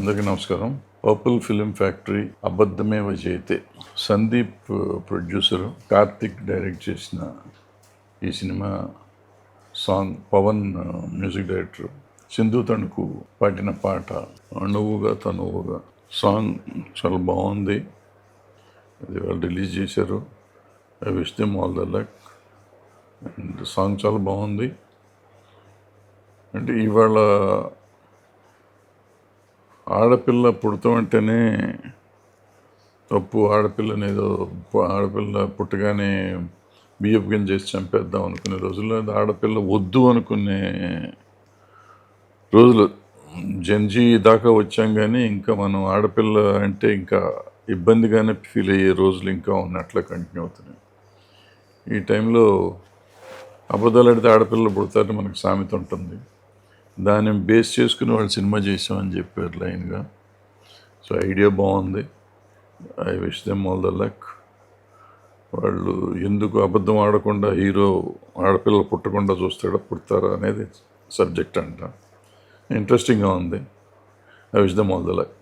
అందరికీ నమస్కారం. Purple film factory Abaddhameva Jayathe Sandeep producer, Karthik direct చేసిన ఈ cinema song Pavan music director Sindhu Tanuku పాడిన పాట అణువుగా తనువుగా సాంగ్ చాలా బాగుంది. అది వాళ్ళు రిలీజ్ చేశారు. I wish them all the luck. And song చాలా బాగుంది. అంటే ఇవాళ ఆడపిల్ల పుడతామంటేనే తప్పు, ఆడపిల్ల పుట్టగానే బియ్యపు గింజ చేసి చంపేద్దాం అనుకునే రోజుల్లో ఆడపిల్ల వద్దు అనుకునే రోజులు జంజీ దాకా వచ్చాం. కానీ ఇంకా మనం ఆడపిల్ల అంటే ఇంకా ఇబ్బందిగానే ఫీల్ అయ్యే రోజులు ఇంకా ఉన్నట్లే కంటిన్యూ అవుతున్నాయి. ఈ టైంలో అబద్ధాలు ఆడితే ఆడపిల్లలు పుడతారని మనకు సామెత ఉంటుంది. దాన్ని బేస్ చేసుకుని వాళ్ళు సినిమా చేసామని చెప్పారు లైన్గా. సో ఐడియా బాగుంది. I wish them all the luck. వాళ్ళు ఎందుకు అబద్ధం ఆడకుండా హీరో ఆడపిల్లలు పుట్టకుండా పుడతారా అనేది సబ్జెక్ట్ అంట. ఇంట్రెస్టింగ్గా ఉంది. I wish them all the luck.